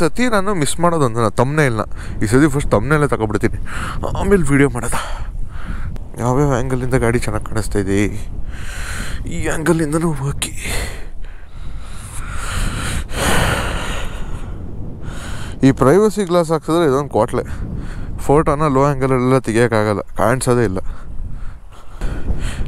ಸತಿ ನಾನು ಮಿಸ್ ಮಾಡೋದೊಂದು ನಾನು ತಮ್ಮನೇಲ್ನ ಈ ಸತಿ ಫಸ್ಟ್ ತಮ್ಮನೇಲೆ ತಗೊಬಿಡ್ತೀನಿ, ಆಮೇಲೆ ವೀಡಿಯೋ ಮಾಡೋದು. ಯಾವ್ಯಾವ ಆ್ಯಂಗಲಿಂದ ಗಾಡಿ ಚೆನ್ನಾಗಿ ಕಾಣಿಸ್ತಾ ಇದೆ, ಈ ಆ್ಯಂಗಲಿಂದನೂ ಓಕೆ. ಈ ಪ್ರೈವಸಿ ಗ್ಲಾಸ್ ಹಾಕ್ಸಿದ್ರೆ ಇದೊಂದು ಕ್ವಾಟ್ಲೆ, ಫೋಟೋನ ಲೋ ಆ್ಯಂಗಲೆಲ್ಲ ತೆಗಿಯೋಕ್ಕಾಗಲ್ಲ, ಕಾಣಿಸೋದೇ ಇಲ್ಲ.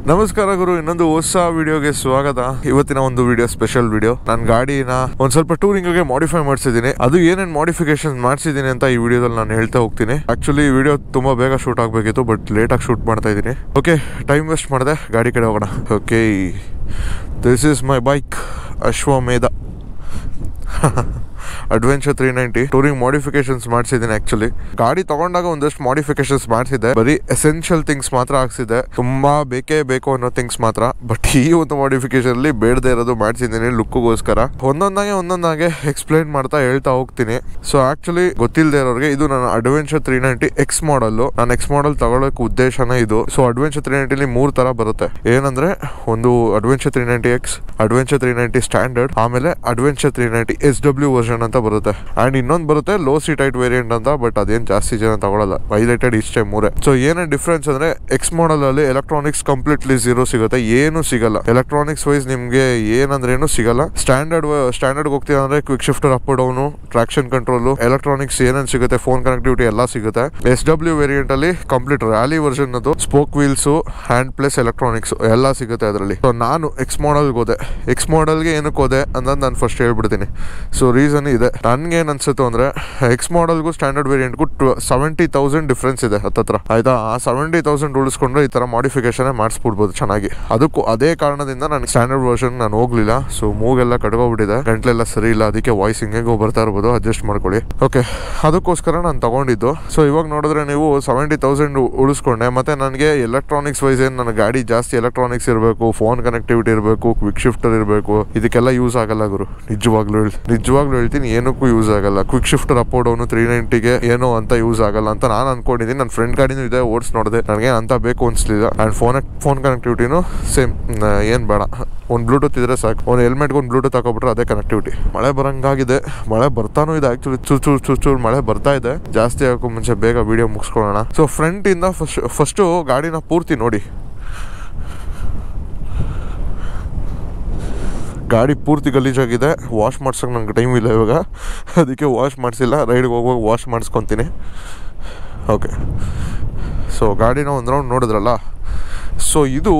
ನಮಸ್ಕಾರ ಗುರು, ಇನ್ನೊಂದು ಹೊಸ ವಿಡಿಯೋಗೆ ಸ್ವಾಗತ. ಇವತ್ತಿನ ಒಂದು ವಿಡಿಯೋ ಸ್ಪೆಷಲ್ ವಿಡಿಯೋ. ನಾನು ಗಾಡಿನ ಒಂದು ಸ್ವಲ್ಪ ಟೂರಿಂಗ್ಗೆ ಮಾಡಿಫೈ ಮಾಡಿಸಿದ್ದೀನಿ. ಅದು ಏನೇನು ಮಾಡಿಫಿಕೇಶನ್ ಮಾಡಿಸಿದ್ದೀನಿ ಅಂತ ಈ ವಿಡಿಯೋದಲ್ಲಿ ನಾನು ಹೇಳ್ತಾ ಹೋಗ್ತೀನಿ. ಆಕ್ಚುಲಿ ಈ ವಿಡಿಯೋ ತುಂಬ ಬೇಗ ಶೂಟ್ ಆಗಬೇಕಿತ್ತು, ಬಟ್ ಲೇಟಾಗಿ ಶೂಟ್ ಮಾಡ್ತಾ ಇದ್ದೀನಿ. ಓಕೆ, ಟೈಮ್ ವೇಸ್ಟ್ ಮಾಡಿದೆ, ಗಾಡಿ ಕಡೆ ಹೋಗೋಣ. Okay, this is my bike Ashwamedha adventure 390 touring modifications ಮಾಡಿಸಿದ್ದೀನಿ. Actually ಗಾಡಿ ತಗೊಂಡಾಗ ಒಂದಷ್ಟು ಮಾಡಿಫಿಕೇಶನ್ಸ್ ಮಾಡಿಸಿದ್ದೆ, ಬರೀ ಎಸೆನ್ಷಿಯಲ್ ಥಿಂಗ್ಸ್ ಮಾತ್ರ ಹಾಕ್ಸಿದ್ದೆ, ತುಂಬಾ ಬೇಕೇ ಬೇಕು ಅನ್ನೋ ಥಿಂಗ್ಸ್ ಮಾತ್ರ. ಬಟ್ ಈ ಒಂದು ಮಾಡಿಫಿಕೇಶನ್ ಅಲ್ಲಿ ಬೇಡದೇ ಇರೋದು ಮಾಡಿಸಿದ್ದೀನಿ ಲುಕ್ಗೋಸ್ಕರ. ಒಂದೊಂದಾಗೆ ಎಕ್ಸ್ಪ್ಲೈನ್ ಮಾಡ್ತಾ ಹೇಳ್ತಾ ಹೋಗ್ತೀನಿ. ಸೊ ಆಕ್ಚುಲಿ ಗೊತ್ತಿಲ್ಲದೆ ಇರೋರಿಗೆ, ಇದು ನನ್ನ ಅಡ್ವೆಂಚರ್ 390 ಎಕ್ಸ್ ಮಾಡಲ್. ನಾನು ಎಕ್ಸ್ ಮಾಡಲ್ ತಗೊಳ್ಳೋಕೆ ಉದ್ದೇಶನೇ ಇದು. ಸೊ ಅಡ್ವೆಂಚರ್ 390 3 ತರ ಬರುತ್ತೆ. ಏನಂದ್ರೆ, ಒಂದು ಅಡ್ವೆಂಚರ್ 390 ಎಕ್ಸ್, ಅಡ್ವೆಂಚರ್ 390 ಸ್ಟ್ಯಾಂಡರ್ಡ್, ಆಮೇಲೆ ಅಡ್ವೆಂಚರ್ 390 SW ವರ್ಷನ್ ಅಂತ ಬರುತ್ತೆ. ಅಂಡ್ ಇನ್ನೊಂದು ಬರುತ್ತೆ ಲೋ ಸೀಟ್ ಹೈಟ್ ವೇರಿಯಂಟ್ ಅಂತ, ಬಟ್ ಅದೇನು ಜಾಸ್ತಿ ಜನ ತಗೊಳ್ಳಲ್ಲ. ಹೈಲೈಟೆಡ್ ಇಷ್ಟೇ 3. ಸೊ ಏನೇನು ಡಿಫ್ರೆನ್ಸ್ ಅಂದ್ರೆ, ಎಕ್ಸ್ ಮಾಡಲ್ ಅಲ್ಲಿ ಎಲೆಕ್ಟ್ರಾನಿಕ್ಸ್ ಕಂಪ್ಲೀಟ್ಲಿ 0 ಸಿಗುತ್ತೆ, ಏನು ಸಿಗಲ್ಲ. ಎಲೆಕ್ಟ್ರಾನಿಕ್ಸ್ ವೈಸ್ ನಿಮ್ಗೆ ಏನಂದ್ರೆ ಏನು ಸಿಗಲ್ಲ. ಸ್ಟ್ಯಾಂಡರ್ಡ್ ಹೋಗ್ತೀವಿ ಅಂದ್ರೆ quick shifter, up down, traction control, electronics ಏನೇನು ಸಿಗುತ್ತೆ, ಫೋನ್ ಕನೆಕ್ಟಿವಿಟಿ ಎಲ್ಲ ಸಿಗುತ್ತೆ. SW ವೇರಿಯಂಟ್ ಅಲ್ಲಿ ಕಂಪ್ಲೀಟ್ ರ್ಯಾಲಿ ವರ್ಷನ್ ಅದು, spoke wheels, hand plus electronics ಎಲ್ಲ ಸಿಗುತ್ತೆ ಅದರಲ್ಲಿ. ಸೊ ನಾನು ಎಕ್ಸ್ ಮಾಡಲ್ಗೆ ಹೋದೆ. ಎಕ್ಸ್ ಮಾಡಲ್ಗೆ ಏನಕ್ಕೆ ಹೋದೆ ಅಂತ ನಾನು ಫಸ್ಟ್ ಹೇಳ್ಬಿಡ್ತೀನಿ. ಸೊ ರೀಸನ್ ಇದೆ. ನನ್ಗೆ ಏನ್ ಅನ್ಸುತ್ತೆ ಅಂದ್ರೆ, ಎಕ್ಸ್ ಮಾಡಲ್ಗೂ ಸ್ಟ್ಯಾಂಡರ್ಡ್ ವೇರಿಯಂಟ್ಗೂ 70,000 ಡಿಫ್ರೆನ್ಸ್ ಇದೆ ಹತ್ತತ್ರ, ಆಯ್ತಾ. ಆ 70,000 ಉಳಿಸ್ಕೊಂಡ್ರೆ ಈ ತರ ಮಾಡಿಫಿಕೇಶನ್ ಮಾಡಿಸ್ಬಿಡ್ಬೋದು ಚೆನ್ನಾಗಿ. ಅದಕ್ಕೂ ಅದೇ ಕಾರಣದಿಂದ ನಾನು ಸ್ಟ್ಯಾಂಡರ್ಡ್ ವರ್ಷನ್ ನಾನು ಹೋಗ್ಲಿಲ್ಲ. ಸೊ ಮೂಗೆಲ್ಲ ಕಟ್ಕೋಬಿಟ್ಟಿದೆ, ಗಂಟ್ಲೆಲ್ಲ ಸರಿ ಇಲ್ಲ, ಅದಕ್ಕೆ ವಾಯ್ಸ್ ಹಿಂಗೆಗೋ ಬರ್ತಾ ಇರ್ಬೋದು, ಅಡ್ಜಸ್ಟ್ ಮಾಡ್ಕೊಳ್ಳಿ. ಓಕೆ, ಅದಕ್ಕೋಸ್ಕರ ನಾನು ತಗೊಂಡಿದ್ದು. ಸೊ ಇವಾಗ ನೋಡಿದ್ರೆ ನೀವು 70,000 ಉಳಿಸ್ಕೊಂಡೆ. ಮತ್ತೆ ನನಗೆ ಎಲೆಕ್ಟ್ರಾನಿಕ್ಸ್ ವೈಸ್ ಏನು, ನನ್ನ ಗಾಡಿ ಜಾಸ್ತಿ ಎಲೆಕ್ಟ್ರಾನಿಕ್ಸ್ ಇರಬೇಕು, ಫೋನ್ ಕನೆಕ್ಟಿವಿಟಿ ಇರಬೇಕು, ಕ್ವಿಕ್ ಶಿಫ್ಟರ್ ಇರಬೇಕು, ಇದಕ್ಕೆಲ್ಲ ಯೂಸ್ ಆಗಲ್ಲ ಗುರು. ನಿಜವಾಗ್ಲೂ ಹೇಳ್ತೀನಿ, ಏನಕ್ಕೂ ಯೂಸ್ ಆಗಲ್ಲ. ಕ್ವಿಕ್ ಶಿಫ್ಟರ್ ಅಪ್ ಡೌನು 390ಗೆ ಏನೋ ಅಂತ ಯೂಸ್ ಆಗಲ್ಲ ಅಂತ ನಾನು ಅನ್ಕೊಂಡಿದ್ದೀನಿ. ನನ್ನ ಫ್ರೆಂಡ್ ಗಾಡಿನೂ ಇದೆ, ಓಡಿಸ್ ನೋಡಿದೆ, ನನಗೆ ಅಂತ ಬೇಕು ಅನ್ಸ್ಲಿಲ್ಲ. ಆ್ಯಂಡ್ ಫೋನ್ ಕನೆಕ್ಟಿವಿಟಿನೂ ಸೇಮ್, ಏನು ಬೇಡ, ಒಂದು ಬ್ಲೂಟೂತ್ ಇದ್ರೆ ಸಾಕು. ಒಂದು ಹೆಲ್ಮೆಟ್ಗೆ ಒಂದು ಬ್ಲೂಟೂತ್ ಹಾಕೋಬಿಟ್ರೆ ಅದೇ ಕನೆಕ್ಟಿವಿಟಿ. ಮಳೆ ಬರಂಗಾಗಿದೆ, ಮಳೆ ಬರ್ತಾನೂ ಇದೆ. ಆಕ್ಚುಲಿ ಚೂರು ಮಳೆ ಬರ್ತಾ ಇದೆ. ಜಾಸ್ತಿ ಆಗೋ ಮುಂಚೆ ಬೇಗ ವಿಡಿಯೋ ಮುಗಿಸ್ಕೊಳ್ಳೋಣ. ಸೊ ಫ್ರಂಟ್ ಇಂದ ಫಸ್ಟು ಗಾಡಿನ ಪೂರ್ತಿ ನೋಡಿ. ಗಾಡಿ ಪೂರ್ತಿ ಗಲೀಜಾಗಿದೆ. ವಾಶ್ ಮಾಡ್ಸೋಕೆ ನನಗೆ ಟೈಮ್ ಇಲ್ಲ ಇವಾಗ, ಅದಕ್ಕೆ ವಾಶ್ ಮಾಡಿಸಿಲ್ಲ. ರೈಡ್ಗೆ ಹೋಗುವಾಗ ವಾಶ್ ಮಾಡಿಸ್ಕೊತೀನಿ. ಓಕೆ, ಸೊ ಗಾಡಿನ ಒಂದು ರೌಂಡ್ ನೋಡಿದ್ರಲ್ಲ. ಸೊ ಇದು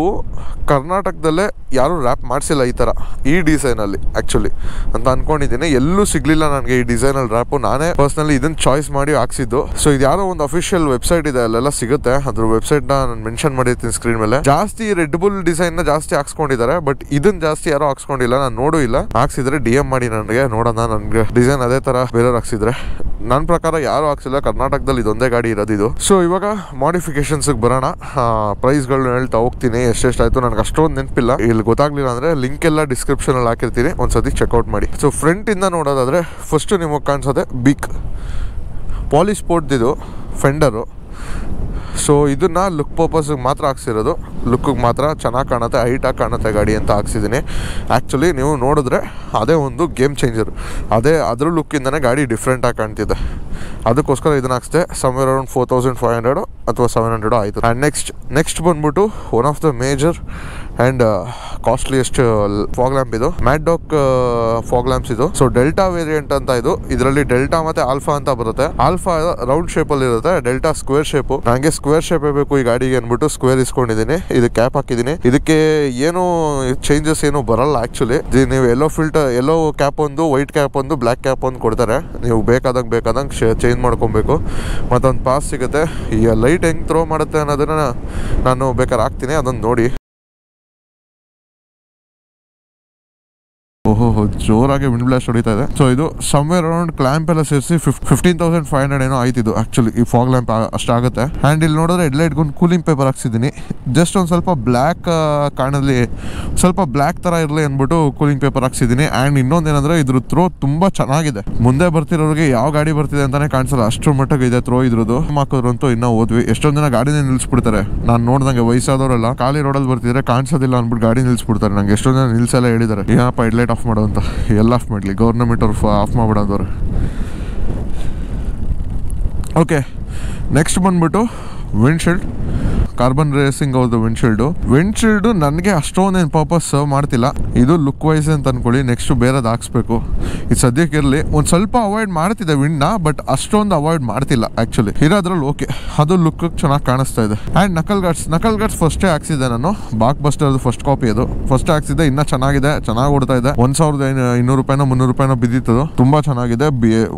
ಕರ್ನಾಟಕದಲ್ಲೇ ಯಾರೂ ರ್ಯಾಪ್ ಮಾಡಿಸಿಲ್ಲ ಈ ಥರ, ಈ ಡಿಸೈನಲ್ಲಿ ಆ್ಯಕ್ಚುಲಿ ಅಂತ ಅಂದ್ಕೊಂಡಿದ್ದೀನಿ. ಎಲ್ಲೂ ಸಿಗಲಿಲ್ಲ ನನಗೆ ಈ ಡಿಸೈನಲ್ಲಿ ರ್ಯಾಪು. ನಾನೇ ಪರ್ಸ್ನಲಿ ಇದನ್ನು ಚಾಯ್ಸ್ ಮಾಡಿ ಹಾಕ್ಸಿದ್ದು. ಸೊ ಇದು ಯಾರೋ ಒಂದು ಅಫಿಷಿಯಲ್ ವೆಬ್ಸೈಟ್ ಇದೆ, ಅಲ್ಲೆಲ್ಲ ಸಿಗುತ್ತೆ. ಅದ್ರ ವೆಬ್ಸೈಟ್ನ ನಾನು ಮೆನ್ಷನ್ ಮಾಡಿರ್ತೀನಿ ಸ್ಕ್ರೀನ್ ಮೇಲೆ. ಜಾಸ್ತಿ ರೆಡ್ ಬುಲ್ ಡಿಸೈನ್ನ ಜಾಸ್ತಿ ಹಾಕ್ಸ್ಕೊಂಡಿದ್ದಾರೆ, ಬಟ್ ಇದನ್ನು ಜಾಸ್ತಿ ಯಾರೋ ಹಾಕ್ಸ್ಕೊಂಡಿಲ್ಲ, ನಾನು ನೋಡೂ ಇಲ್ಲ. ಹಾಕ್ಸಿದ್ರೆ DM ಮಾಡಿ ನನಗೆ, ನೋಡೋಣ ನನಗೆ ಡಿಸೈನ್ ಅದೇ ಥರ ಬೇರೆಯವ್ರು ಹಾಕ್ಸಿದ್ರೆ. ನನ್ನ ಪ್ರಕಾರ ಯಾರು ಹಾಕ್ಸಿಲ್ಲ, ಕರ್ನಾಟಕದಲ್ಲಿ ಇದೊಂದೇ ಗಾಡಿ ಇರೋದು ಇದು. ಸೊ ಇವಾಗ ಮಾಡಿಫಿಕೇಶನ್ಸ್ಗೆ ಬರೋಣ. ಪ್ರೈಸ್ಗಳನ್ನ ಹೇಳ್ತಾ ಹೋಗ್ತೀನಿ, ಎಷ್ಟೆಷ್ಟಾಯಿತು ನನಗೆ ಅಷ್ಟೊಂದು ನೆನಪಿಲ್ಲ. ಇಲ್ಲಿ ಗೊತ್ತಾಗ್ಲಿಲ್ಲ ಅಂದರೆ ಲಿಂಕ್ ಎಲ್ಲ ಡಿಸ್ಕ್ರಿಪ್ಷನಲ್ಲಿ ಹಾಕಿರ್ತೀನಿ, ಒಂದ್ಸತಿ ಚೆಕ್ಔಟ್ ಮಾಡಿ. ಸೊ ಫ್ರಂಟಿಂದ ನೋಡೋದಾದರೆ ಫಸ್ಟ್ ನಿಮಗೆ ಕಾಣಿಸೋದೆ ಬಿಗ್ ಪಾಲಿಸ್ಪೋರ್ಟ್ದಿದು ಫೆಂಡರು. ಸೊ ಇದನ್ನು ಲುಕ್ ಪರ್ಪಸ್ಗೆ ಮಾತ್ರ ಹಾಕ್ಸಿರೋದು, ಲುಕ್ಕಿಗೆ ಮಾತ್ರ ಚೆನ್ನಾಗಿ ಕಾಣುತ್ತೆ, ಹೈಟಾಗಿ ಕಾಣುತ್ತೆ ಗಾಡಿ ಅಂತ ಹಾಕ್ಸಿದ್ದೀನಿ. ಆ್ಯಕ್ಚುಲಿ ನೀವು ನೋಡಿದ್ರೆ ಅದೇ ಒಂದು ಗೇಮ್ ಚೇಂಜರ್, ಅದ್ರ ಲುಕ್ಕಿಂದನೇ ಗಾಡಿ ಡಿಫ್ರೆಂಟಾಗಿ ಕಾಣ್ತಿದೆ. ಅದಕ್ಕೋಸ್ಕರ ಇದನ್ನು ಹಾಕ್ಸಿದೆ. ಸಮ್ವೇರ್ ಅರೌಂಡ್ 4,500 ಅಥವಾ 700 ಆಯಿತು. ಆ್ಯಂಡ್ ನೆಕ್ಸ್ಟ್ ಬಂದ್ಬಿಟ್ಟು one of the major and costliest fog lamp ಇದು, ಮ್ಯಾಡ್ಡಾಕ್ ಫಾಗ್ ಲ್ಯಾಂಪ್ಸ್ ಇದು. ಸೊ ಡೆಲ್ಟಾ ವೇರಿಯಂಟ್ ಅಂತ ಇದು. ಇದರಲ್ಲಿ ಡೆಲ್ಟಾ ಮತ್ತು ಆಲ್ಫಾ ಅಂತ ಬರುತ್ತೆ. ಆಲ್ಫಾ ರೌಂಡ್ ಶೇಪಲ್ಲಿ ಇರುತ್ತೆ, ಡೆಲ್ಟಾ ಸ್ಕ್ವೇರ್ ಶೇಪು. ನನಗೆ ಸ್ಕ್ವೇರ್ ಶೇಪೇ ಬೇಕು ಈ ಗಾಡಿಗೆ ಅಂದ್ಬಿಟ್ಟು ಸ್ಕ್ವೇರ್ ಇಸ್ಕೊಂಡಿದ್ದೀನಿ. ಇದು ಕ್ಯಾಪ್ ಹಾಕಿದ್ದೀನಿ. ಇದಕ್ಕೆ ಏನು ಚೇಂಜಸ್ ಏನು ಬರಲ್ಲ ಆ್ಯಕ್ಚುಲಿ. ನೀವು ಎಲ್ಲೋ ಕ್ಯಾಪ್ ಒಂದು, ವೈಟ್ ಕ್ಯಾಪ್ ಒಂದು, ಬ್ಲ್ಯಾಕ್ ಕ್ಯಾಪ್ ಒಂದು ಕೊಡ್ತಾರೆ. ನೀವು ಬೇಕಾದಂಗೆ ಚೇಂಜ್ ಮಾಡ್ಕೊಬೇಕು. ಮತ್ತೊಂದು ಪಾಸ್ ಸಿಗುತ್ತೆ. ಈ ಲೈಟ್ ಹೆಂಗೆ ಥ್ರೋ ಮಾಡುತ್ತೆ ಅನ್ನೋದನ್ನ ನಾನು ಬೇಕಾದ್ರೆ ಹಾಕ್ತೀನಿ, ಅದನ್ನು ನೋಡಿ. ಓಹೋ, ಜೋರಾಗಿ ವಿಂಡ್ ಬ್ಲಾಸ್ಟ್ ಹೊಡಿತಾ ಇದೆ. ಸೊ ಇದು ಸಮ್ವೇರ್ ಅರೌಂಡ್ ಕ್ಲ್ಯಾಂಪ್ ಎಲ್ಲ ಸೇರಿಸಿ 15,500 ಏನೋ ಆಯ್ತಿದ್ದು ಆಕ್ಚುಲಿ. ಈ ಫಾಗ್ ಲ್ಯಾಂಪ್ ಅಷ್ಟಾಗುತ್ತೆ. ಆ್ಯಂಡ್ ಇಲ್ಲಿ ನೋಡಿದ್ರೆ ಹೆಡ್ಲೈಟ್ಗೆ ಒಂದು ಕೂಲಿಂಗ್ ಪೇಪರ್ ಹಾಕ್ಸಿದ್ದೀನಿ. ಜಸ್ಟ್ ಒಂದು ಸ್ವಲ್ಪ ಬ್ಲ್ಯಾಕ್ ಕಾಣಲಿ, ಸ್ವಲ್ಪ ಬ್ಲ್ಯಾಕ್ ಥರ ಇರಲಿ ಅಂದ್ಬಿಟ್ಟು ಕೂಲಿಂಗ್ ಪೇಪರ್ ಹಾಕ್ಸಿದ್ದೀನಿ. ಆ್ಯಂಡ್ ಇನ್ನೊಂದೇನಂದ್ರೆ ಇದ್ರ ಥ್ರೋ ತುಂಬ ಚೆನ್ನಾಗಿದೆ. ಮುಂದೆ ಬರ್ತಿರೋರಿಗೆ ಯಾವ ಗಾಡಿ ಬರ್ತಿದೆ ಅಂತಾನೆ ಕಾಣಿಸಲ್ಲ, ಅಷ್ಟರ ಮಟ್ಟಿಗೆ ಇದೆ ಥ್ರೋ ಇದ್ರದ್ದು. ಹಾಕೋದ್ರಂತೂ ಇನ್ನೂ ಓದ್ವಿ. ಎಷ್ಟೊಂದು ಜನ ಗಾಡಿನೇ ನಿಲ್ಲಿಸ್ಬಿಡ್ತಾರೆ. ನಾನು ನೋಡ್ದಂಗೆ ವಯಸ್ಸಾದವರೆಲ್ಲ ಖಾಲಿ ರೋಡಲ್ಲಿ ಬರ್ತಿದ್ರೆ ಕಾಣಿಸೋದಿಲ್ಲ ಅಂದ್ಬಿಟ್ಟು ಗಾಡಿ ನಿಲ್ಲಿಸ್ಬಿಡ್ತಾರೆ. ನಂಗೆ ಎಷ್ಟೊಂದು ಜನ ನಿಲ್ಸೆಲ್ಲ ಹೇಳಿದ್ದಾರೆ, ಏನಪ್ಪ ಹೆಡ್ಲೈಟ್ ಆಫ್ ಮಾಡೋದು ಮಾಡು ಅಂತ. ಎಲ್ಲ ಆಫ್ ಮಾಡಲಿ, ಗೌರ್ಮೆಂಟ್ ಅವ್ರು ಆಫ್ ಮಾಡಿಬಿಡೋದವ್ರೆ. ಓಕೆ, ನೆಕ್ಸ್ಟ್ ಬಂದ್ಬಿಟ್ಟು ವಿಂಡ್ಶೀಲ್ಡ್. ಕಾರ್ಬನ್ ರೇಸಿಂಗ್ ಅವ್ರದ್ದು ವಿಂಡ್ಶೀಲ್ಡು ನನಗೆ ಅಷ್ಟೊಂದೇನು ಪರ್ಪಸ್ ಸರ್ವ್ ಮಾಡ್ತಿಲ್ಲ. ಇದು ಲುಕ್ ವೈಸ್ ಅಂತ ಅನ್ಕೊಳ್ಳಿ. ನೆಕ್ಸ್ಟ್ ಬೇರೆದು ಹಾಕ್ಸ್ಬೇಕು. ಇದು ಸದ್ಯಕ್ಕೆ ಇರಲಿ. ಒಂದು ಸ್ವಲ್ಪ ಅವಾಯ್ಡ್ ಮಾಡ್ತಿದ್ದೆ ವಿಂಡ್ನ, ಬಟ್ ಅಷ್ಟೊಂದು ಅವಾಯ್ಡ್ ಮಾಡ್ತಿಲ್ಲ ಆ್ಯಕ್ಚುಲಿ. ಇರೋದ್ರಲ್ಲಿ ಓಕೆ, ಅದು ಲುಕ್ ಚೆನ್ನಾಗಿ ಕಾಣಿಸ್ತಾ ಇದೆ. ಆ್ಯಂಡ್ ನಕಲ್ ಗಾರ್ಡ್ಸ್ ಫಸ್ಟೇ ಹಾಕ್ಸಿದ್ದೆ ನಾನು. ಬಾಕ್ ಬಸ್ಟರ್ದು ಫಸ್ಟ್ ಕಾಪಿ ಅದು. ಫಸ್ಟ್ ಹಾಕ್ಸಿದ್ದೆ, ಇನ್ನೂ ಚೆನ್ನಾಗಿದೆ, ಚೆನ್ನಾಗಿ ಓಡ್ತಾ ಇದೆ. 1200 ರೂಪಾಯಿನೋ 300 ರೂಪಾಯಿನೋ ಬಿದ್ದಿತ್ತು. ತುಂಬಾ ಚೆನ್ನಾಗಿದೆ.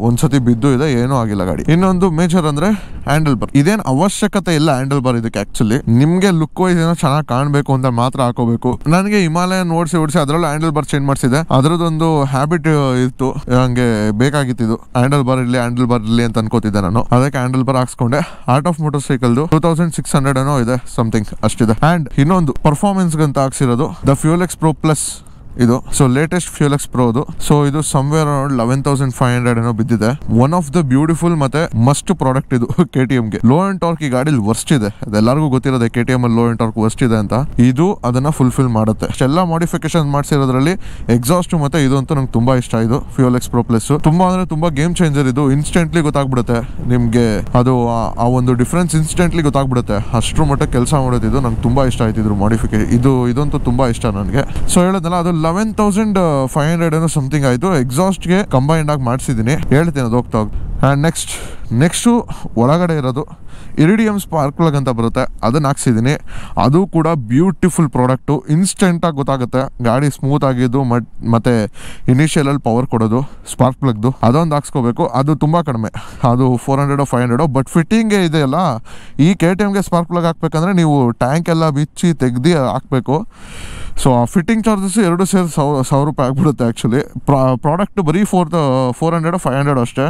ಒಂದ್ಸತಿ ಬಿದ್ದು ಇದೆ, ಏನೂ ಆಗಿಲ್ಲ ಗಾಡಿ. ಇನ್ನೊಂದು ಮೇಜರ್ ಅಂದ್ರೆ ಹ್ಯಾಂಡಲ್ ಬಾರ್. ಇದೇನು ಅವಶ್ಯಕತೆ ಇಲ್ಲ ಹ್ಯಾಂಡಲ್ ಬಾರ್ ಇದಕ್ಕೆ ಆಕ್ಚುಲಿ. ನಿಮ್ಗೆ ಲುಕ್ ವೈಸ್ ಏನೋ ಚೆನ್ನಾಗಿ ಕಾಣಬೇಕು ಅಂತ ಮಾತ್ರ ಹಾಕೋಬೇಕು. ನನಗೆ ಹಿಮಾಲಯನ್ ಓಡಿಸಿ ಅದ್ರಲ್ಲಿ ಹ್ಯಾಂಡಲ್ ಬಾರ್ ಚೇಂಜ್ ಮಾಡಿಸಿದೆ. ಅದರದೊಂದು ಹ್ಯಾಬಿಟ್ ಇತ್ತು, ಹಂಗೆ ಬೇಕಾಗಿತ್ತು ಇದು. ಹ್ಯಾಂಡಲ್ ಬಾರ್ ಇರ್ಲಿ ಅಂತ ಅನ್ಕೋತಿದ್ದೆ ನಾನು. ಅದಕ್ಕೆ ಹ್ಯಾಂಡಲ್ ಬಾರ್ ಹಾಕ್ಸ್ಕೊಂಡೆ. ಆರ್ಟ್ ಆಫ್ ಮೋಟರ್ ಸೈಕಲ್ದು 2600 ಏನೋ ಇದೆ, ಸಮಥಿಂಗ್ ಅಷ್ಟಿದೆ. ಅಂಡ್ ಇನ್ನೊಂದು ಪರ್ಫಾರ್ಮೆನ್ಸ್ ಅಂತ ಹಾಕ್ಸಿರೋದು the fuel X pro plus. ಇದು so latest fuel X pro. So ಇದು ಸಮ್ವೇರ್ ಅರೌಂಡ್ 11,500 ಏನೋ ಬಿದ್ದಿದೆ. ಒನ್ ಆಫ್ ದ ಬ್ಯೂಟಿಫುಲ್ ಮತ್ತೆ ಮಸ್ಟ್ ಪ್ರಾಡಕ್ಟ್ ಇದು KTM ಗೆ. ಲೋ ಅಂಡ್ ಟಾರ್ಕ್ ಈ ಗಾಡಿ ವರ್ಸ್ಟ್ ಇದೆ, ಅದೆಲ್ಲರಿಗೂ ಗೊತ್ತಿರೋದೆ. KTM ಅಲ್ಲಿ ಲೋ ಅಂಡ್ ಟಾರ್ಕ್ ವರ್ಸ್ಟ್ ಇದೆ ಅಂತ. ಇದು ಅದನ್ನ ಫುಲ್ಫಿಲ್ ಮಾಡುತ್ತೆ. ಎಲ್ಲ ಮಾಡಿಫಿಕೇಶನ್ ಮಾಡಿಸಿರೋದ್ರಲ್ಲಿ ಎಕ್ಸಾಸ್ಟ್ ಮತ್ತೆ ಇದು ಅಂತೂ ನಂಗೆ ತುಂಬಾ ಇಷ್ಟ. ಇದು ಫ್ಯೂಲ್ ಎಕ್ಸ್ ಪ್ರೋ ಪ್ಲಸ್ ತುಂಬಾ ಅಂದ್ರೆ ತುಂಬಾ ಗೇಮ್ ಚೇಂಜರ್. ಇದು ಇನ್ಸ್ಟೆಂಟ್ಲಿ ಗೊತ್ತಾಗ್ಬಿಡುತ್ತೆ ನಿಮ್ಗೆ. ಅದು ಆ ಒಂದು ಡಿಫ್ರೆನ್ಸ್ ಇನ್ಸ್ಟೆಂಟ್ಲಿ ಗೊತ್ತಾಗ್ಬಿಡುತ್ತೆ. ಅಷ್ಟ್ರ ಮಟ್ಟ ಕೆಲಸ ಮಾಡೋದು ಇದು. ನಂಗೆ ತುಂಬಾ ಇಷ್ಟ ಆಯ್ತು ಇದ್ರ ಮಾಡಿಫಿಕೇಶನ್. ಇದಂತೂ ತುಂಬಾ ಇಷ್ಟ ನನಗೆ. ಸೊ ಹೇಳೋದಲ್ಲ, ಅದು 11,500 ಏನೋ ಸಮಥಿಂಗ್ ಆಯಿತು. ಎಕ್ಸಾಸ್ಟ್ಗೆ ಕಂಬೈಂಡ್ ಆಗಿ ಮಾಡಿಸಿದ್ದೀನಿ, ಹೇಳ್ತೀನಿ ಅದು ಹೋಗ್ತಾ ಹೋಗಿ. ಆ್ಯಂಡ್ ನೆಕ್ಸ್ಟು ಒಳಗಡೆ ಇರೋದು ಇರಿಡಿಯಮ್ ಸ್ಪಾರ್ಕ್ ಪ್ಲಗ್ ಅಂತ ಬರುತ್ತೆ, ಅದನ್ನ ಹಾಕ್ಸಿದ್ದೀನಿ. ಅದು ಕೂಡ ಬ್ಯೂಟಿಫುಲ್ ಪ್ರಾಡಕ್ಟು. ಇನ್ಸ್ಟೆಂಟಾಗಿ ಗೊತ್ತಾಗುತ್ತೆ ಗಾಡಿ ಸ್ಮೂತ್ ಆಗಿದ್ದು. ಮತ್ತೆ ಇನಿಷಿಯಲಲ್ಲಿ ಪವರ್ ಕೊಡೋದು ಸ್ಪಾರ್ಕ್ ಪ್ಲಗ್ದು ಅದೊಂದು ಹಾಕ್ಸ್ಕೋಬೇಕು. ಅದು ತುಂಬ ಕಡಿಮೆ, ಅದು 400 500. ಬಟ್ ಫಿಟ್ಟಿಂಗೇ ಇದೆಯಲ್ಲ, ಈ KTMಗೆ ಸ್ಪಾರ್ಕ್ ಪ್ಲಗ್ ಹಾಕ್ಬೇಕಂದ್ರೆ ನೀವು ಟ್ಯಾಂಕ್ ಎಲ್ಲ ಬಿಚ್ಚಿ ತೆಗ್ದು ಹಾಕಬೇಕು. ಸೊ ಆ ಫಿಟ್ಟಿಂಗ್ ಚಾರ್ಜಸ್ 2 ಸೇರಿ 1,000 ರೂಪಾಯಿ ಆಗ್ಬಿಡುತ್ತೆ ಆ್ಯಕ್ಚುಲಿ. ಪ್ರಾಡಕ್ಟ್ ಬರೀ 400 500 ಅಷ್ಟೇ.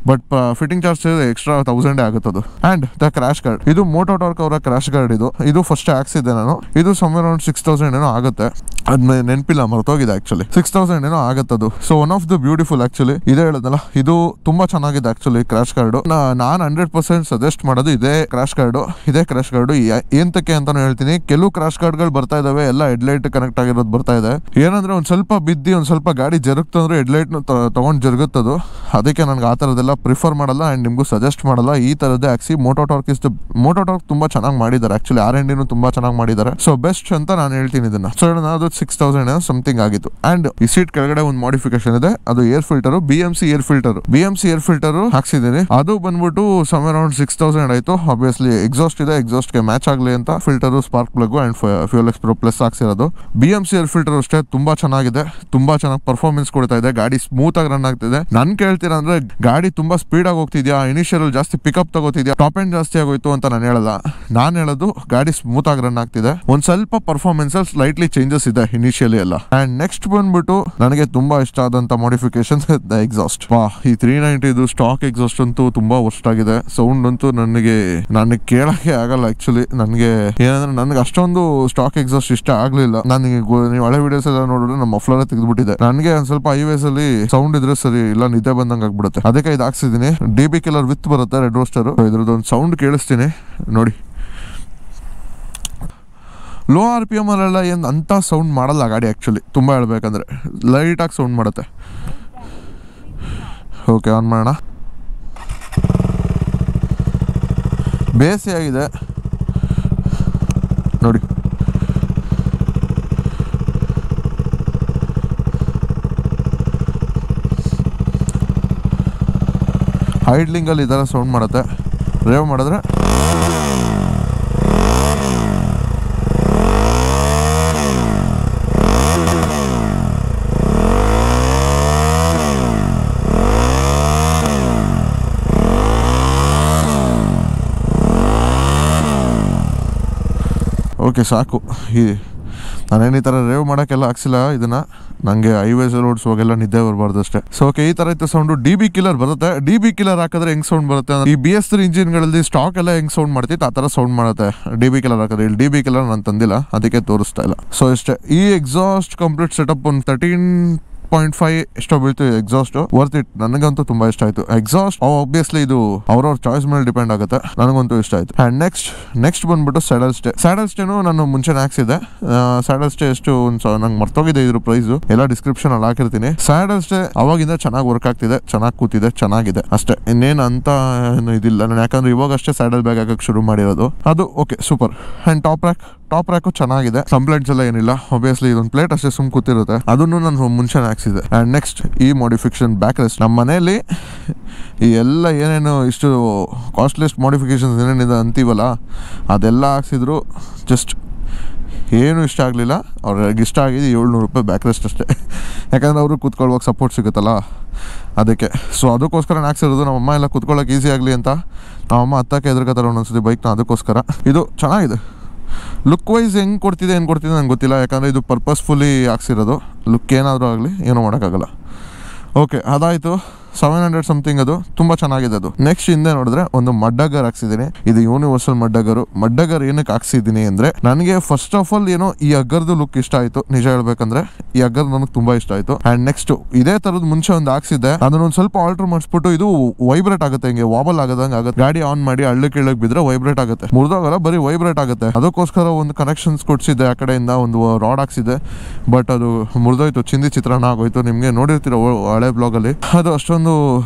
ಬಟ್ ಫಿಟ್ಟಿಂಗ್ ಚಾರ್ಜ್ ಎಕ್ಸ್ಟ್ರಾ 1000 ಆಗುತ್ತದು. ಆ್ಯಂಡ್ ದ ಕ್ರಾಶ್ ಗಾರ್ಡ್, ಇದು ಮೋಟೋ ಟಾರ್ಕ್ ಅವರ ಕ್ರಾಶ್ ಗಾರ್ಡ್. ಇದು ಫಸ್ಟ್ ಹಾಕ್ಸಿದ್ದೆ ನಾನು. ಇದು ಸಮ್ವೇರ್ ಅರೌಂಡ್ 6,000 ಏನೋ ಆಗುತ್ತೆ. ಅದ್ ನೆನಪಿಲ್ಲ, ಮರ್ತೋಗಿದೆ ಆ್ಯಕ್ಚುಲಿ. 6,000 ಏನೋ ಆಗುತ್ತದು. So one of the beautiful actually. ಇದೇ ಹೇಳೋದಲ್ಲ, ಇದು ತುಂಬಾ ಚೆನ್ನಾಗಿದೆ ಆ್ಯಕ್ಚುಲಿ ಕ್ರಾಶ್ ಗಾರ್ಡು. ನಾನು 100% ಸಜೆಸ್ಟ್ ಮಾಡೋದು ಇದೇ ಕ್ರಾಶ್ ಗಾರ್ಡು. ಏಂತಕ್ಕೆ ಅಂತಾನು ಹೇಳ್ತೀನಿ. ಕೆಲವು ಕ್ರಾಶ್ ಗಾರ್ಡ್ಗಳು ಬರ್ತಾ ಇದಾವೆ, ಎಲ್ಲ ಹೆಡ್ಲೈಟ್ ಕನೆಕ್ಟ್ ಆಗಿರೋದು ಬರ್ತಾ ಇದೆ. ಏನಂದ್ರೆ ಒಂದ್ ಸ್ವಲ್ಪ ಬಿದ್ದು ಒಂದ್ ಸ್ವಲ್ಪ ಗಾಡಿ ಜರುಗ್ತಂದ್ರೆ ಹೆಡ್ಲೈಟ್ ತಗೊಂಡ್ ಜರುಗುತ್ತದು. ಅದಕ್ಕೆ ನನ್ಗೆ ಆ ತರದೆಲ್ಲ ಪ್ರಿಫರ್ ಮಾಡಲ್ಲ ಅಂಡ್ ನಿಮ್ಗೂ ಸಜೆಸ್ಟ್ ಮಾಡಲ್ಲ. ಈ ತರದ್ದೇ ಹಾಕ್ಸಿ. ಮೋಟೋ ಟಾರ್ಕ್ ತುಂಬಾ ಚೆನ್ನಾಗಿ ಮಾಡಿದ್ದಾರೆ ಆಕ್ಚುಲಿ. R&D ತುಂಬಾ ಚೆನ್ನಾಗಿ ಮಾಡಿದ್ದಾರೆ. ಸೊ ಬೆಸ್ಟ್ ಅಂತ ನಾನು ಹೇಳ್ತೀನಿ ಇದನ್ನ. ಸೊ ಅದು 6,000 ಸಮಥಿಂಗ್ ಆಗಿತ್ತು. ಅಂಡ್ ಈ ಸೀಟ್ ಕೆಳಗಡೆ ಒಂದು ಮಾಡಿಫಿಕೇಶನ್ ಇದೆ, ಅದು air filter, BMC air filter ಹಾಕ್ಸಿದ್ದೀನಿ. ಅದು ಬಂದ್ಬಿಟ್ಟು ಸಮ್ವೇರ್ ಅರೌಂಡ್ 6,000 ಆಯ್ತು. ಆಬ್ವಿಯಸ್ಲಿ ಎಕ್ಸಾಸ್ಟ್ ಇದೆ, ಎಕ್ಸಾಸ್ಟ್ಗೆ ಮ್ಯಾಚ್ ಆಗಲಿ ಅಂತ filter, spark plug and fuel X pro plus ಹಾಕ್ಸಿರೋದು. BMC ಏರ್ ಫಿಲ್ಟರ್ ಅಷ್ಟೇ ತುಂಬಾ ಚೆನ್ನಾಗಿದೆ, ತುಂಬಾ ಚೆನ್ನಾಗಿ ಪರ್ಫಾರ್ಮೆನ್ಸ್ ಕೊಡ್ತಾ ಇದೆ. ಗಾಡಿ ಸ್ಮೂತ್ ಆಗಿ ರನ್ ಆಗ್ತಿದೆ. ನನ್ ಕೇಳ್ತೀರಾ ಅಂದ್ರೆ ಗಾಡಿ ತುಂಬಾ ಸ್ಪೀಡ್ ಆಗಿ ಹೋಗ್ತಿದ್ಯಾ, ಇನಿಷಿಯಲ್ ಜಾಸ್ತಿ ಪಿಕಪ್ ತಗೋತಿದ್ಯಾ, ಟಾಪ್ ಎಂಡ್ ಜಾಸ್ತಿ ಆಗೋಯ್ತು ಅಂತ ನಾನು ಹೇಳಲ್ಲ. ನಾನು ಹೇಳೋದು ಗಾಡಿ ಸ್ಮೂತ್ ಆಗಿ ರನ್ ಆಗ್ತಿದೆ. ಒಂದ್ ಸ್ವಲ್ಪ ಪರ್ಫಾರ್ಮೆನ್ಸ್ ಅಲ್ಲಿ ಸ್ಲೈಟ್ಲಿ ಚೇಂಜಸ್ ಇದೆ ಇನಿಷಿಯಲಿ ಎಲ್ಲ. ಅಂಡ್ ನೆಕ್ಸ್ಟ್ ಬಂದ್ಬಿಟ್ಟು ನನಗೆ ತುಂಬಾ ಇಷ್ಟ ಆದಂತ ಮಾಡಿಫಿಕೇಶನ್ ದ ಎಕ್ಸಾಸ್ಟ್. ಈ 390 ಸ್ಟಾಕ್ ಎಕ್ಸಾಸ್ಟ್ ಅಂತೂ ತುಂಬಾ ವರ್ಸ್ಟ್ ಆಗಿದೆ. ಸೌಂಡ್ ಅಂತೂ ನನಗೆ ಕೇಳಕ್ಕೆ ಆಗಲ್ಲ ಆಕ್ಚುಲಿ. ನನಗೆ ಏನಂದ್ರೆ ನನಗೆ ಅಷ್ಟೊಂದು ಸ್ಟಾಕ್ ಎಕ್ಸಾಸ್ಟ್ ಇಷ್ಟ ಆಗ್ಲಿಲ್ಲ. ನನಗೆ ನೀವು ಹಳೆ ವಿಡಿಯೋಸ್ ಎಲ್ಲ ನೋಡಿದ್ರೆ ನಮ್ಮ ಮಫ್ಲರ್ ತೆಗೆದ್ಬಿಟ್ಟಿದೆ. ನನಗೆ ಒಂದ್ ಸ್ವಲ್ಪ ಹೈವೇಸ್ ಅಲ್ಲಿ ಸೌಂಡ್ ಇದ್ರೆ ಸರಿ, ಇಲ್ಲ ನಿದ್ದೆ ಬಂದಂಗೆ ಆಗ್ಬಿಡುತ್ತೆ. ಅದಕ್ಕೆ ಇದು ಹಾಕ್ಸಿದ್ದೀನಿ. DB ಕಿಲ್ಲರ್ ವಿತ್ ಬರುತ್ತೆ ರೆಡ್ ರೋಸ್ಟರ್. ಇದ್ರದ್ದೊಂದು ಸೌಂಡ್ ಕೇಳಿಸ್ತೀನಿ ನೋಡಿ. ಲೋ RPM ಅಲ್ಲೆಲ್ಲ ಏನು ಅಂತ ಸೌಂಡ್ ಮಾಡಲ್ಲ ಗಾಡಿ ಆ್ಯಕ್ಚುಲಿ. ತುಂಬ ಹೇಳ್ಬೇಕಂದ್ರೆ ಲೈಟಾಗಿ ಸೌಂಡ್ ಮಾಡುತ್ತೆ. ಓಕೆ, ಆನ್ ಮಾಡೋಣ. ಬೇಸಿ ಆಗಿದೆ ನೋಡಿ. ಐಡ್ಲಿಂಗಲ್ಲಿ ಈ ಥರ ಸೌಂಡ್ ಮಾಡುತ್ತೆ. ರೇವ್ ಮಾಡಿದ್ರೆ ಓಕೆ ಸಾಕು. ನಾನೇನು ಈ ಥರ ರೇವ್ ಮಾಡೋಕ್ಕೆಲ್ಲ ಹಾಕ್ಸಿಲ್ಲ ಇದನ್ನು. ನನಗೆ ಹೈವೇಸ್ ಓಡಿಸುವಾಗೆಲ್ಲ ನಿದ್ದೆ ಬರಬಾರ್ದು ಅಷ್ಟೇ. ಸೊ ಓಕೆ, ಈ ಥರ ಇತ್ತು ಸೌಂಡು. DB ಕಿಲ್ಲರ್ ಬರುತ್ತೆ. DB ಕಿಲ್ಲರ್ ಹಾಕಿದ್ರೆ ಹೆಂಗೆ ಸೌಂಡ್ ಬರುತ್ತೆ ಅಂದ್ರೆ, ಈ BS3 ಇಂಜಿನ್ಗಳಲ್ಲಿ ಸ್ಟಾಕ್ ಎಲ್ಲ ಹೆಂಗೆ ಸೌಂಡ್ ಮಾಡ್ತಿತ್ತು ಆ ಥರ ಸೌಂಡ್ ಮಾಡುತ್ತೆ DB ಕಿಲ್ಲರ್ ಹಾಕಿದ್ರೆ. ಇಲ್ಲಿ DB ಕಿಲ್ಲರ್ ನಾನು ತಂದಿಲ್ಲ, ಅದಕ್ಕೆ ತೋರಿಸ್ತಾ ಇಲ್ಲ. ಸೊ ಇಷ್ಟೇ. ಈ ಎಕ್ಸಾಸ್ಟ್ ಕಂಪ್ಲೀಟ್ ಸೆಟಪ್ ಒಂದು 8.5 ಎಷ್ಟೋ ಬೀಳ್ತು ಎಕ್ಸಾಸ್ಟ್. ವರ್ತ್ ಇಟ್, ನನಗಂತೂ ತುಂಬಾ ಇಷ್ಟ ಆಯ್ತು. ಎಕ್ಸಾಸ್ಟ್ ಆಬ್ವಿಯಸ್ಲಿ ಇದು ಅವ್ರವ್ರ ಚಾಯ್ಸ್ ಮೇಲೆ ಡಿಪೆಂಡ್ ಆಗುತ್ತೆ, ನನಗಂತೂ ಇಷ್ಟ ಆಯ್ತು. ಅಂಡ್ ನೆಕ್ಸ್ಟ್ ಬಂದ್ಬಿಟ್ಟು ಸ್ಯಾಡಲ್ ಸ್ಟೇನು ನಾನು ಮುಂಚೆನೆ ಹಾಕ್ಸಿದ್ದೆ. ಸ್ಯಾಡಲ್ ಸ್ಟೇ ಎಷ್ಟು ನಂಗೆ ಮರ್ತೋಗಿದೆ ಇದ್ರ ಪ್ರೈಸ್, ಎಲ್ಲ ಡಿಸ್ಕ್ರಿಪ್ಷನ್ ಅಲ್ಲಿ ಹಾಕಿರ್ತೀನಿ. ಸ್ಯಾಡಲ್ ಸ್ಟೇ ಅವಾಗಿಂದ ಚೆನ್ನಾಗಿ ವರ್ಕ್ ಆಗ್ತಿದೆ, ಚೆನ್ನಾಗಿ ಕೂತಿದೆ, ಚೆನ್ನಾಗಿದೆ ಅಷ್ಟೇ, ಇನ್ನೇನು ಅಂತ ಏನು ಇದಿಲ್ಲ. ನಾನು ಯಾಕಂದ್ರೆ ಇವಾಗ ಅಷ್ಟೇ ಸ್ಯಾಡಲ್ ಬ್ಯಾಗ್ ಹಾಕಕ್ಕೆ ಶುರು ಮಾಡಿರೋದು, ಅದು okay super. And top rack ಚೆನ್ನಾಗಿದೆ, ಕಂಪ್ಲೇಂಟ್ಸ್ ಎಲ್ಲ ಏನಿಲ್ಲ. ಆಬ್ವಿಯಸ್ಲಿ ಇದೊಂದು ಪ್ಲೇಟ್ ಅಷ್ಟೇ ಸುಮ್ ಕೂತಿರುತ್ತೆ, ಅದನ್ನು ನಾನು ಮುಂಚೆನೆ ಹಾಕ್ಸಿದೆ. ಅಂಡ್ ನೆಕ್ಸ್ಟ್ ಈ ಮಾಡಿಫಿಕೇಶನ್ ಬ್ಯಾಕ್ ರೆಸ್ಟ್. ನಮ್ಮ ಮನೆಯಲ್ಲಿ ಈ ಎಲ್ಲ ಏನೇನು ಇಷ್ಟು ಕಾಸ್ಟ್ಲಿಯಸ್ಟ್ ಮಾಡಿಫಿಕೇಶನ್ಸ್ ಏನೇನಿದೆ ಅಂತೀವಲ್ಲ ಅದೆಲ್ಲ ಹಾಕ್ಸಿದ್ರು, ಜಸ್ಟ್ ಏನು ಇಷ್ಟ ಆಗಲಿಲ್ಲ. ಅವ್ರಿಗೆ ಇಷ್ಟ ಆಗಿದೆ 700 ರೂಪಾಯಿ ಬ್ಯಾಕ್ ರೆಸ್ಟ್ ಅಷ್ಟೇ, ಯಾಕಂದರೆ ಅವರು ಕೂತ್ಕೊಳ್ಳುವಾಗ ಸಪೋರ್ಟ್ ಸಿಗುತ್ತಲ್ಲ ಅದಕ್ಕೆ. ಸೊ ಅದಕ್ಕೋಸ್ಕರ ಹಾಕ್ಸಿರೋದು. ನಮ್ಮಮ್ಮ ಎಲ್ಲ ಕೂತ್ಕೊಳ್ಳೋಕೆ ಈಸಿ ಆಗಲಿ ಅಂತ. ನಮ್ಮಮ್ಮ ಹತ್ತಕ್ಕೆ ಎದುರ್ಕೋತಾರೆ ಒಂದೊಂದ್ಸತಿ ಬೈಕ್ನ, ಅದಕ್ಕೋಸ್ಕರ. ಇದು ಚೆನ್ನಾಗಿದೆ. ಲುಕ್ ವೈಸ್ ಹೆಂಗೆ ಕೊಡ್ತಿದೆ ನಂಗೆ ಗೊತ್ತಿಲ್ಲ, ಯಾಕಂದರೆ ಇದು ಪರ್ಪಸ್ಫುಲಿ ಹಾಕ್ಸಿರೋದು. ಲುಕ್ ಏನಾದರೂ ಆಗಲಿ ಏನೂ ಮಾಡೋಕ್ಕಾಗಲ್ಲ. ಓಕೆ, ಅದಾಯಿತು. 700 ಸಮಥಿಂಗ್, ಅದು ತುಂಬ ಚೆನ್ನಾಗಿದೆ. ಅದು ನೆಕ್ಸ್ಟ್ ಹಿಂದೆ ನೋಡಿದ್ರೆ ಒಂದು ಮಡ್ಡಗರ್ ಹಾಕ್ಸಿದ್ದೀನಿ. ಇದು ಯೂನಿವರ್ಸಲ್ ಮಡ್ಡಗರ್ ಏನಕ್ಕೆ ಹಾಕ್ಸಿದ್ದೀನಿ ಅಂದರೆ, ನನಗೆ ಫಸ್ಟ್ ಆಫ್ ಆಲ್ ಏನೋ ಈ ಅಗ್ಗರ್ದು ಲುಕ್ ಇಷ್ಟ ಆಯಿತು. ನಿಜ ಹೇಳ್ಬೇಕಂದ್ರೆ ಈ ಅಗ್ಗರ್ ನನಗೆ ತುಂಬ ಇಷ್ಟ ಆಯಿತು. ಆ್ಯಂಡ್ ನೆಕ್ಸ್ಟ್ ಇದೇ ಥರದ್ದು ಮುಂಚೆ ಒಂದು ಹಾಕ್ಸಿದ್ದೆ, ಅದನ್ನೊಂದು ಸ್ವಲ್ಪ ಆಲ್ಟರ್ ಮಾಡಿಸ್ಬಿಟ್ಟು ಇದು ವೈಬ್ರೇಟ್ ಆಗುತ್ತೆ, ಹಿಂಗೆ ವಾಬಲ್ ಆಗೋದಂಗೆ ಆಗುತ್ತೆ. ಗಾಡಿ ಆನ್ ಮಾಡಿ ಹಳ್ಳಕ್ಕೆ ಬಿದ್ದರೆ ವೈಬ್ರೇಟ್ ಆಗುತ್ತೆ, ಮುರಿದೋಗಲ್ಲ, ಬರೀ ವೈಬ್ರೇಟ್ ಆಗುತ್ತೆ. ಅದಕ್ಕೋಸ್ಕರ ಒಂದು ಕನೆಕ್ಷನ್ಸ್ ಕೊಡ್ಸಿದ್ದೆ, ಆ ಕಡೆಯಿಂದ ಒಂದು ರಾಡ್ ಹಾಕ್ಸಿದ್ದೆ. ಬಟ್ ಅದು ಮುರಿದೋಯ್ತು, ಚಿಂದಿ ಚಿತ್ರಾನ್ನ ಆಗೋಯ್ತು. ನಿಮಗೆ ನೋಡಿರ್ತೀರ ಹಳೆ ಬ್ಲಾಗಲ್ಲಿ, ಅದು ಅಷ್ಟೊಂದು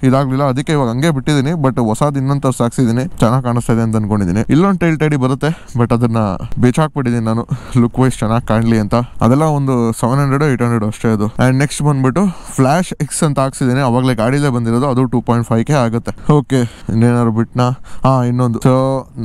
ಇದಾಗ್ಲಿಲ್ಲ. ಅದಕ್ಕೆ ಇವಾಗ ಹಂಗೆ ಬಿಟ್ಟಿದ್ದೀನಿ. ಬಟ್ ಹೊಸದು ಇನ್ನೊಂದು ತರ್ಸ್ ಹಾಕ್ಸಿದ್ದೀನಿ, ಚೆನ್ನಾಗಿ ಕಾಣಿಸ್ತಾ ಇದೆ ಅಂತ ಅನ್ಕೊಂಡಿದ್ದೀನಿ. ಇಲ್ಲೊಂದು ಟೈಲ್ ಟೈಡಿ ಬರುತ್ತೆ, ಬಟ್ ಅದನ್ನ ಬೇಚಾಕ್ಬಿಟ್ಟಿದ್ದೀನಿ ನಾನು, ಲುಕ್ ವೈಸ್ ಚೆನ್ನಾಗಿ ಕಾಣಲಿ ಅಂತ. ಅದೆಲ್ಲ ಒಂದು 700-800 ಅಷ್ಟೇ ಅದು. ಅಂಡ್ ನೆಕ್ಸ್ಟ್ ಬಂದ್ಬಿಟ್ಟು ಫ್ಲಾಶ್ ಎಕ್ಸ್ ಅಂತ ಹಾಕ್ಸಿದ್ದೀನಿ, ಅವಾಗಲೇ ಗಾಡಿಲೇ ಬಂದಿರೋದು, ಅದು 2.5K ಆಗುತ್ತೆ. ಓಕೆ, ಇನ್ನೇನಾದ್ರು ಬಿಟ್ನಾ? ಇನ್ನೊಂದು. ಸೊ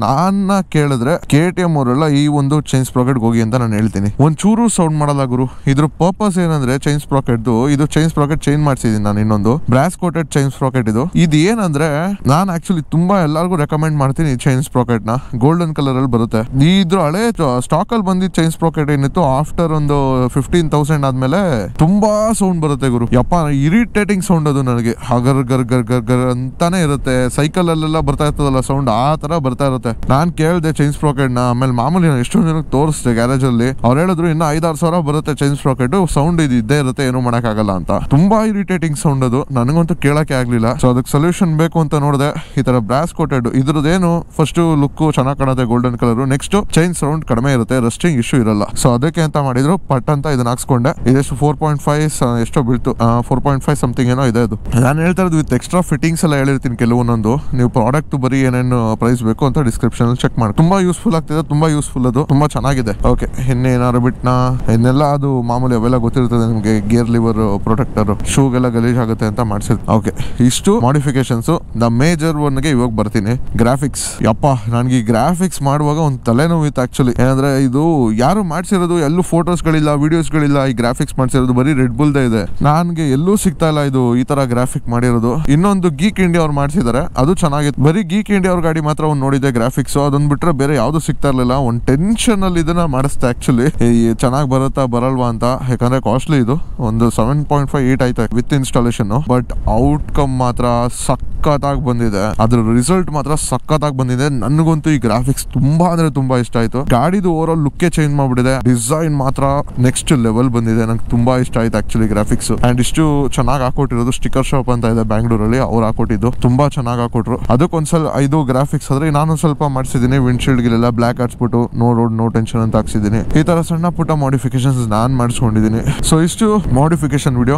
ನನ್ನ ಕೇಳಿದ್ರೆ KTM ಅವರೆಲ್ಲ ಈ ಒಂದು ಚೈನ್ ಸ್ಪ್ರಾಕೆಟ್ ಹೋಗಿ ಅಂತ ನಾನು ಹೇಳ್ತೀನಿ. ಒಂಚೂರು ಸೌಂಡ್ ಮಾಡಲ್ಲ ಗುರು. ಇದ್ರ ಪರ್ಪಸ್ ಏನಂದ್ರೆ ಚೈನ್ ಸ್ಪ್ರಾಕೆಟ್ದು, ಇದು ಚೈನ್ ಸ್ಪ್ರಾಕೆಟ್ ಚೇಂಜ್ ಮಾಡ್ಸಿದ್ದೀನಿ ನಾನು. ಇನ್ನೊಂದು ಬ್ರಾಸ್ ಕೋಟೆಡ್ ಚೈನ್ ಸ್ಪ್ರಾಕೆಟ್ ಇದು ಏನಂದ್ರೆ, ನಾನು ಆಕ್ಚುಲಿ ತುಂಬಾ ಎಲ್ಲರಿಗೂ ರೆಕಮೆಂಡ್ ಮಾಡ್ತೀನಿ ಈ ಚೈನ್ ಸ್ಪ್ರಾಕೆಟ್ ನ. ಗೋಲ್ಡನ್ ಕಲರ್ ಅಲ್ಲಿ ಬರುತ್ತೆ. ಇದ್ರ ಹಳೆ ಸ್ಟಾಕ್ ಅಲ್ಲಿ ಬಂದಿದ್ದ ಚೈನ್ ಸ್ಪ್ರಾಕೆಟ್ ಏನಿತ್ತು, ಆಫ್ಟರ್ ಒಂದು 15,000 ಆದ್ಮೇಲೆ ತುಂಬಾ ಸೌಂಡ್ ಬರುತ್ತೆ ಗುರು. ಯಪ್ಪ, ಇರಿಟೇಟಿಂಗ್ ಸೌಂಡ್ ಅದು ನನಗೆ. ಗರ್ ಗರ್ ಗರ್ ಗರ್ ಗರ್ ಅಂತಾನೆ ಇರುತ್ತೆ. ಸೈಕಲ್ ಅಲ್ಲೆಲ್ಲ ಬರ್ತಾ ಇರ್ತದಲ್ಲ ಸೌಂಡ್, ಆ ತರ ಬರ್ತಾ ಇರುತ್ತೆ. ನಾನ್ ಕೇಳ್ದೆ ಚೈನ್ ಸ್ಪ್ರಾಕೆಟ್ ನ, ಆಮೇಲೆ ಮಾಮೂಲಿ ಎಷ್ಟೊಂದು ಜನಕ್ಕೆ ತೋರಿಸ್ದೆ ಗ್ಯಾರೇಜ್ ಅಲ್ಲಿ. ಅವ್ರು ಹೇಳಿದ್ರು ಇನ್ನ 5-6 ಸಾವಿರ ಬರುತ್ತೆ ಚೈನ್ ಸ್ಪ್ರಾಕೆಟ್, ಸೌಂಡ್ ಇದು ಇದ್ದೇ ಇರುತ್ತೆ, ಏನು ಮಾಡಕ್ ಆಗಲ್ಲ ಅಂತ. ತುಂಬಾ ಇರಿಟೇಟಿಂಗ್ ಸೌಂಡ್ ಅದು, ನನಗಂತೂ ಕೇಳಕ್ಕೆ ಆಗ್ಲಿಲ್ಲ. ಸೊ ಅದಕ್ಕೆ ಸೊಲ್ಯೂಷನ್ ಬೇಕು ಅಂತ ನೋಡಿದೆ. ಈ ತರ ಬ್ರಾಸ್ ಕೋಟೆಡ್ ಇದ್ರದ್ದೇನು ಫಸ್ಟ್ ಲುಕ್ ಚೆನ್ನಾಗಿ ಕಾಣುತ್ತೆ, golden colour. Next chain sound ಕಡಿಮೆ ಇರುತ್ತೆ, ರಸ್ಟಿಂಗ್ ಇಶ್ಯೂ ಇರಲ್ಲ. ಸೊ ಅದಕ್ಕೆ ಅಂತ ಮಾಡಿದ್ರು, ಪಟ್ ಅಂತ ಇದನ್ನ ಹಾಕ್ಸ್ಕೊಂಡೆ. ಇದೆಷ್ಟು 4.5 ಎಷ್ಟೋ ಬೀಳ್ತು, 4.5 ಸಮಥಿಂಗ್ ಏನೋ ಇದೆ. ಅದು ನಾನು ಹೇಳ್ತಾ ಇರೋದು ವಿತ್ ಎಕ್ಸ್ಟ್ರಾ ಫಿಟ್ಟಿಂಗ್ಸ್ ಎಲ್ಲ ಹೇಳಿರ್ತೀನಿ ಕೆಲವೊಂದೊಂದು. ನೀವು ಪ್ರಾಡಕ್ಟ್ ಬರೀ ಏನೇನು ಪ್ರೈಸ್ ಬೇಕು ಅಂತ ಡಿಸ್ಕ್ರಿಪ್ಷನ್ ಅಲ್ಲಿ ಚೆಕ್ ಮಾಡಿ. ತುಂಬಾ ಯೂಸ್ಫುಲ್ ಆಗ್ತಿದೆ, ತುಂಬಾ ಯೂಸ್ಫುಲ್, ಅದು ತುಂಬಾ ಚೆನ್ನಾಗಿದೆ. ಓಕೆ, ಇನ್ನೇನಾರು ಬಿಟ್ನಾ? ಇನ್ನೆಲ್ಲ ಅದು ಮಾಮೂಲಿ ಅವೆಲ್ಲ ಗೊತ್ತಿರ್ತದೆ ನಿಮಗೆ. ಗೇರ್ ಲಿವರ್ ಪ್ರೊಟೆಕ್ಟರ್, ಶೂಗೆಲ್ಲ ಗಲೀಜ್ ಆಗುತ್ತೆ ಅಂತ ಮಾಡ್ಸಿದ್. ಓಕೆ, ಇಷ್ಟು ಮಾಡಿಫಿಕೇಶನ್ಸ್. ದ ಮೇಜರ್ ಒನ್ಗೆ ಇವಾಗ ಬರ್ತೀನಿ. ಗ್ರಾಫಿಕ್ಸ್. ಯಪ್ಪ, ನನಗೆ ಈ ಗ್ರಾಫಿಕ್ಸ್ ಮಾಡುವಾಗ ಒಂದು ತಲೆನೋವಿತ್ತು ಆಕ್ಚುಲಿ. ಏನಂದ್ರೆ ಇದು ಯಾರು ಮಾಡ್ಸಿರೋದು, ಎಲ್ಲೂ ಫೋಟೋಸ್ಗಳಿಲ್ಲ, ವಿಡಿಯೋಸ್ಗಳಿಲ್ಲ. ಈ ಗ್ರಾಫಿಕ್ಸ್ ಮಾಡ್ಸಿರೋದು ಬರೀ ರೆಡ್ ಬುಲ್ದೇ ಇದೆ. ನನ್ಗೆ ಎಲ್ಲೂ ಸಿಗ್ತಾ ಇಲ್ಲ ಇದು ಈ ತರ ಗ್ರಾಫಿಕ್ ಮಾಡಿರೋದು. ಇನ್ನೊಂದು ಗೀಕ್ ಇಂಡಿಯಾ ಅವ್ರು ಮಾಡ್ಸಿದ್ದಾರೆ, ಅದು ಚೆನ್ನಾಗಿತ್ತು. ಬರೀ ಗೀಕ್ ಇಂಡಿಯಾ ಅವ್ರ ಗಾಡಿ ಮಾತ್ರ ಒಂದು ನೋಡಿದೆ ಗ್ರಾಫಿಕ್ಸ್, ಅದನ್ನ ಬಿಟ್ರೆ ಬೇರೆ ಯಾವ್ದು ಸಿಗ್ತಾ ಇರ್ಲಿಲ್ಲ. ಒಂದು ಟೆನ್ಷನ್ ಅಲ್ಲಿ ಇದನ್ನ ಮಾಡಿಸ್ತಾ ಆಕ್ಚುಲಿ, ಚೆನ್ನಾಗಿ ಬರುತ್ತಾ ಬರಲ್ವಾ ಅಂತ. ಯಾಕಂದ್ರೆ ಕಾಸ್ಟ್ಲಿ ಇದು, ಒಂದು 7.58 ಆಯ್ತು ವಿತ್ ಇನ್ಸ್ಟಾಲೇಷನ್. ಬಟ್ ಔಟ್ಕಮ್ ಮಾತ್ರ ಸಖತ್ತಾಗಿ ಬಂದಿದೆ, ಅದ್ರ ರಿಸಲ್ಟ್ ಮಾತ್ರ ಸಖತ್ತಾಗಿ ಬಂದಿದೆ. ನನಗಂತೂ ಈ ಗ್ರಾಫಿಕ್ಸ್ ತುಂಬಾ ಅಂದ್ರೆ ತುಂಬಾ ಇಷ್ಟ ಆಯ್ತು. ಗಾಡಿದು ಓವರ್ ಆಲ್ ಲುಕ್ ಚೇಂಜ್ ಮಾಡ್ಬಿಟ್ಟಿದೆ, ಡಿಸೈನ್ ಮಾತ್ರ ನೆಕ್ಸ್ಟ್ ಲೆವೆಲ್ ಬಂದಿದೆ. ನಂಗೆ ತುಂಬಾ ಇಷ್ಟ ಆಯ್ತು ಆಕ್ಚುಲಿ ಗ್ರಾಫಿಕ್ಸ್. ಅಂಡ್ ಇಷ್ಟು ಚೆನ್ನಾಗಿ ಹಾಕೊಟ್ಟಿರೋದು ಸ್ಟಿಕರ್ ಶಾಪ್ ಅಂತ ಇದೆ ಬ್ಯಾಂಗ್ಳೂರಲ್ಲಿ, ಅವ್ರು ಹಾಕೊಟ್ಟಿದ್ದು ತುಂಬಾ ಚೆನ್ನಾಗಿ ಹಾಕೊಟ್ರು. ಅದಕ್ಕೊಂದ್ಸಲ 5 ಗ್ರಾಫಿಕ್ಸ್ ಆದ್ರೆ ನಾನು ಸ್ವಲ್ಪ ಮಾಡಿಸಿದೀನಿ. ವಿಂಡ್ಶೀಲ್ಡ್ ಗೆಲ್ಲ ಬ್ಲಾಕ್ ಹಾಕ್ಸ್ಬಿಟ್ಟು ನೋ ರೋಡ್ ನೋ ಟೆನ್ಷನ್ ಅಂತ ಹಾಕ್ಸಿದೀನಿ. ಈ ತರ ಸಣ್ಣ ಪುಟ್ಟ ಮಾಡಿಫಿಕೇಶನ್ಸ್ ನಾನ್ ಮಾಡಿಸ್ಕೊಂಡಿದೀನಿ. ಸೊ ಇಷ್ಟು ಮಾಡಿಫಿಕೇಶನ್ ವಿಡಿಯೋ.